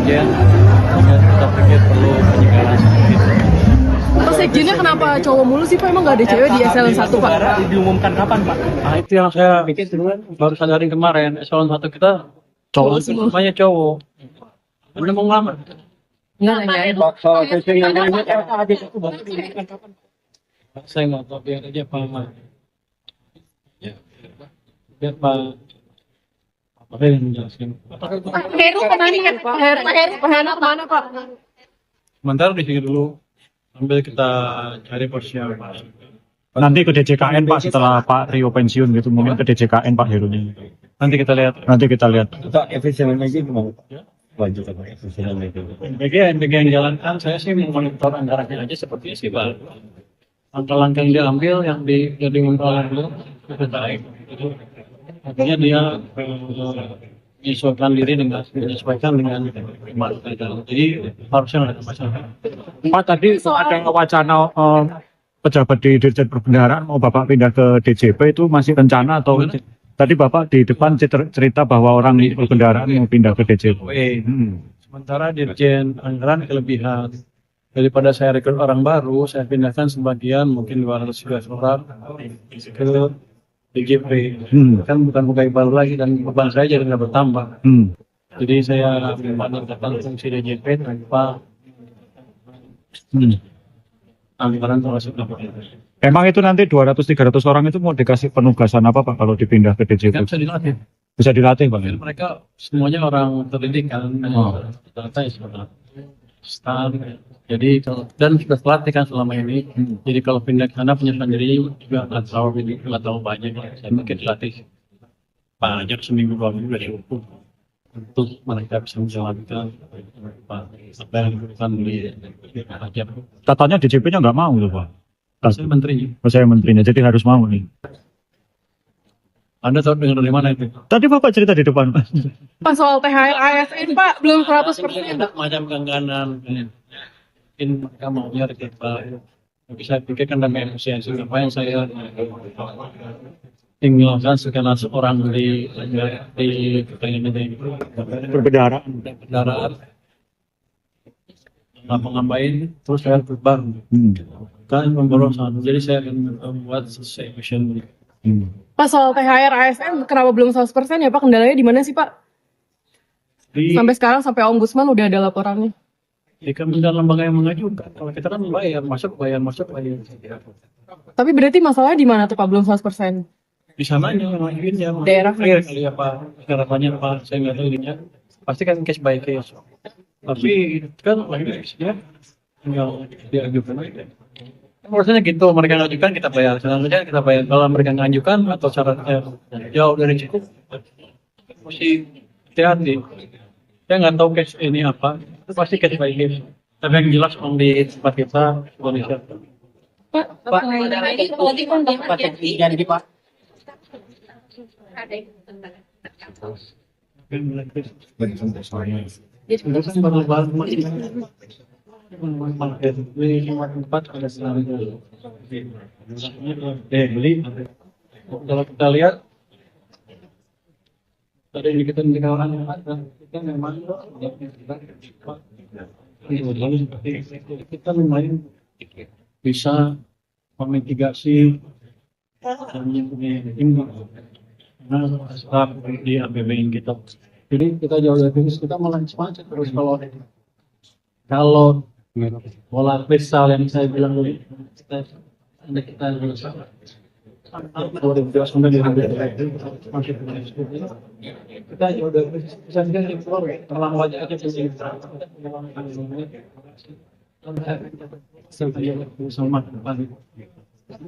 sekjen, ya, kita pikir perlu penyegaran gitu. Terus sekjennya kenapa cowok mulu sih Pak? Emang nggak ada cewek di eselon 1 Pak? Diumumkan kapan Pak? Nah itu yang saya baru sadarin kemarin, eselon 1 kita cowok semuanya cowok. Udah mau ngelamar? Nggak nanyain. Soal casing yang lainnya saya nggak tahu, biar aja Pak Ahmad. Ya, biar Pak apa yang menjelaskan. Heru kemana Pak? Sementara di sini dulu, sambil kita cari posisi yang pas. Nanti ke DJKN Pak setelah Pak Rio pensiun gitu, mungkin ke DJKN Pak Herunya. Nanti kita lihat. Nanti kita lihat. Untuk efisien lagi gimana? Lanjut apa efisien lagi? NPG yang jalankan, saya sih memonitor anggarannya aja seperti sih Pak. Langkah-langkah yang diambil, yang jadi mengelola dulu, itu baik. Artinya dia menyesuaikan dengan masyarakat. Jadi harusnya nggak ada masalah. Pak tadi ada wacana pejabat di Dirjen Perbendaharaan mau Bapak pindah ke DJP, itu masih rencana atau tadi Bapak di depan cerita bahwa orang perbendaharaan mau pindah ke DJP. Sementara Dirjen Anggaran kelebihan. Daripada saya rekrut orang baru, saya pindahkan sebagian mungkin 213 orang ke DJP. Kan bukan pegawai baru lagi dan beban saya jadi nggak bertambah. Jadi saya meningkatkan fungsi DJP tanpa anggaran termasuk DJP. Emang itu nanti 200-300 orang itu mau dikasih penugasan apa Pak kalau dipindah ke DJP? Kan bisa dilatih. Bisa dilatih Pak? Dan mereka semuanya orang terdidik kan, data ya sebenarnya. Stan. Jadi kalau dan sudah terlatih kan selama ini. Jadi kalau pindah ke sana penyesuaian diri juga nggak terlalu banyak. Saya pikir dilatih banyak seminggu 2 minggu dari cukup untuk mereka bisa menjalankan apa yang dibutuhkan di pajak. Katanya DJP-nya nggak mau tuh Pak. Saya menterinya. Saya menterinya, jadi harus mau nih. Anda tahu dengar dari mana itu? Tadi Bapak cerita di depan Pak. Pak soal THR ASN Pak belum 100%. Macam genggaman. Mungkin mereka maunya rekrut Pak. Tapi saya pikir kan demi efisiensi. Ngapain saya tinggalkan sekian orang di perbendaharaan. Ngapa-ngapain terus saya rekrut baru. Kan pemborosan. Jadi saya akan membuat efisien. Pak soal THR ASN kenapa belum 100% ya Pak? Kendalanya di mana sih Pak? Sampai sekarang sampai Ombudsman udah ada laporannya. Di kementerian lembaga yang mengajukan. Kalau kita kan bayar masuk. Tapi berarti masalahnya di mana tuh Pak belum 100%? Di sananya yang ngajuinnya. Daerah. Kali apa? Harapannya apa? Saya nggak tahu ininya. Pasti kan case by case. Tapi kan lagi ya tinggal diajukan aja. Maksudnya gitu, mereka ngajukan kita bayar. Selanjutnya kita bayar. Kalau mereka ngajukan atau syaratnya jauh dari cukup, mesti hati-hati. Saya nggak tahu case ini apa. Itu pasti case by case. Tapi yang jelas om di tempat kita Indonesia. Pak, Ada lagi kan pakai janji Pak. Beli. Kalau kita lihat tadi indikator yang ada, kita memang kita lumayan bisa memitigasi staf di APBN kita. Jadi kita jauh dari bisnis, kita malah macet terus kalau bola kristal yang saya bilang tadi kita harus 2019 kita jauh dari bisnis, bisa jadi terlalu banyak aja sama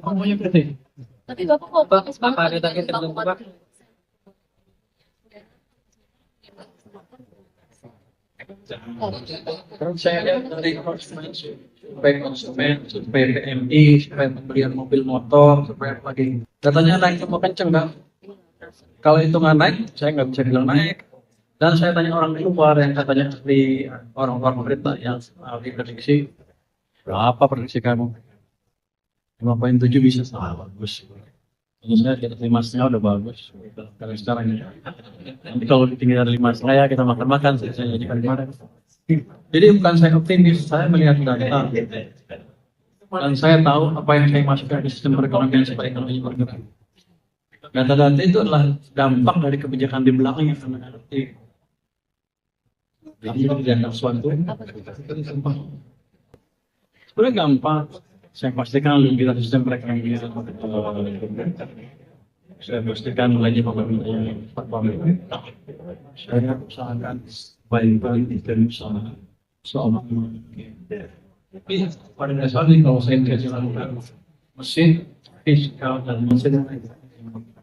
semuanya penting. Tapi Bapak kok bagus banget ada target tertentu Pak? Kalau saya lihat dari konsumen, supaya PMI, supaya pembelian mobil motor, supaya lagi datanya naik semua kenceng kan. Kalau itu nggak naik, saya nggak bisa bilang naik. Dan saya tanya orang di luar yang katanya di orang-orang pemerintah yang diprediksi, berapa prediksi kamu? 5,7 bisa salah bagus. Kalau saya di atas 5,5 udah bagus. Kalau sekarang ini. Nanti kalau tinggi dari 5,5 kita makan-makan, saya jadi kemarin. Jadi bukan saya optimis, saya melihat data. Dan saya tahu apa yang saya masukkan di sistem perekonomian supaya ekonomi bergerak. Data-data itu adalah dampak dari kebijakan di belakang yang sangat aktif. Jadi tidak sesuatu. Sebenarnya gampang. Saya pastikan lebih dari sistem perekonomian. Saya pastikan lagi pemerintah. Saya usahakan baik-baik dan usaha soal tapi pada dasarnya kalau saya tidak lakukan mesin fiskal dan mesin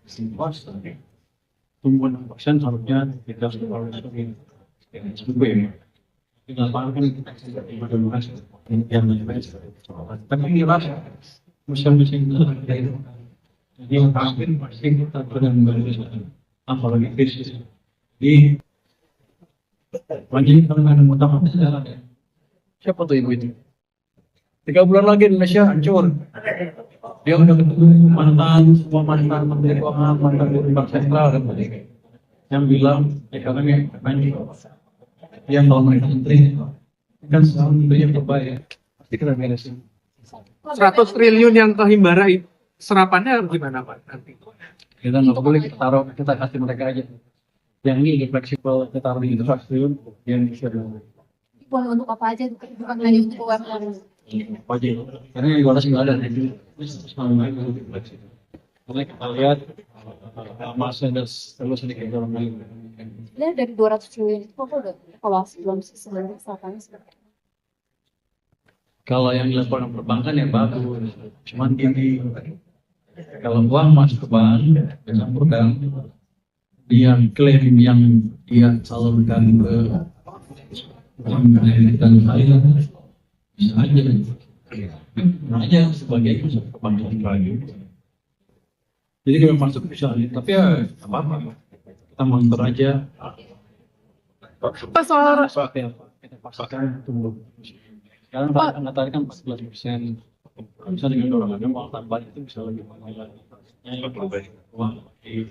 swasta tumbuhan persen harusnya kita harus lebih tidak kan yang tapi jelas mesin-mesin itu jadi hampir pasti kita benar-benar apalagi krisis di wajib kalau ada utama siapa tuh ibu itu 3 bulan lagi Indonesia hancur. Dia udah ketemu semua mantan menteri keuangan, mantan guru bank sentral dan sebagainya. Yang bilang ekonomi hancur. Yang kalau mereka menteri kan selalu menteri yang terbaik. Pasti kita beresin. 100 triliun yang ke Himbara itu serapannya gimana Pak nanti? Kita nggak boleh kita taruh, kita kasih mereka aja. Yang ini fleksibel kita taruh di triliun yang bisa dulu. Boleh untuk apa aja, bukan hanya untuk UMR. Apa aja? Karena yang luar nggak ada. Karena kita lihat masa dan terus sedikit dalam lain. Lihat dari 200 triliun itu kok udah evaluasi belum sih sebenarnya misalkan seperti Kalau yang dilakukan perbankan ya bagus. Cuman gini, kalau uang masuk ke bank, dicampurkan, dia klaim yang dia salurkan ke bank dan saya bisa aja sebagai perbankan lagi. Jadi kalau masuk bisa, tapi ya apa-apa. Kita monitor aja. Pak soal Kita paksakan tumbuh. Sekarang anggatannya kan 14%. Bisa dengan dorongan uang tambahan itu bisa lebih banyak lagi. Uang di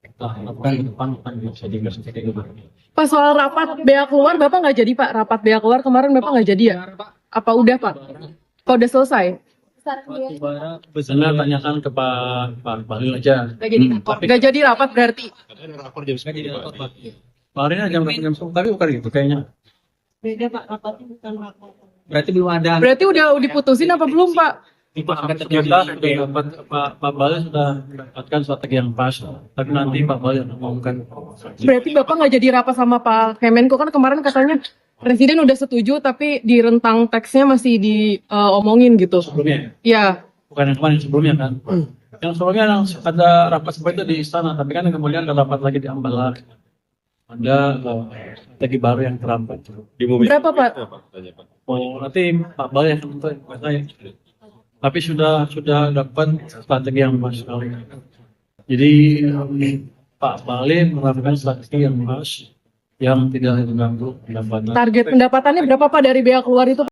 kita harapkan ke depan akan bisa diinvestasikan ke depan. Pak soal rapat bea keluar Bapak nggak jadi Pak, rapat bea keluar kemarin Bapak nggak jadi ya? Apa udah Pak? Apa udah selesai? Anda tanyakan ke Pak Bahlil aja. Nggak jadi rapat berarti? Kemarin aja jam 10, tapi bukan gitu kayaknya. beda Pak, rapatnya bukan rapat. Berarti belum ada. Berarti udah diputusin apa belum Pak? Pak Bahlil sudah mendapatkan strategi yang pas, tapi nanti Pak Bahlil mengumumkan. Berarti Bapak nggak jadi rapat sama Pak Kemenko kan kemarin katanya Presiden udah setuju tapi di rentang teksnya masih diomongin gitu. Sebelumnya, Ya, bukan yang kemarin sebelumnya kan. Yang sebelumnya yang ada rapat seperti itu di istana, tapi kan kemudian ada rapat lagi di Ambalat. Ada strategi baru yang terapat. berapa Pak? Oh, nanti Pak Bahlil yang tentuin, bukan saya. Tapi sudah dapat strategi yang pas sekali. Jadi Pak Bahlil menerapkan strategi yang pas, yang tidak mengganggu pendapatan. Target pendapatannya berapa Pak dari bea keluar itu?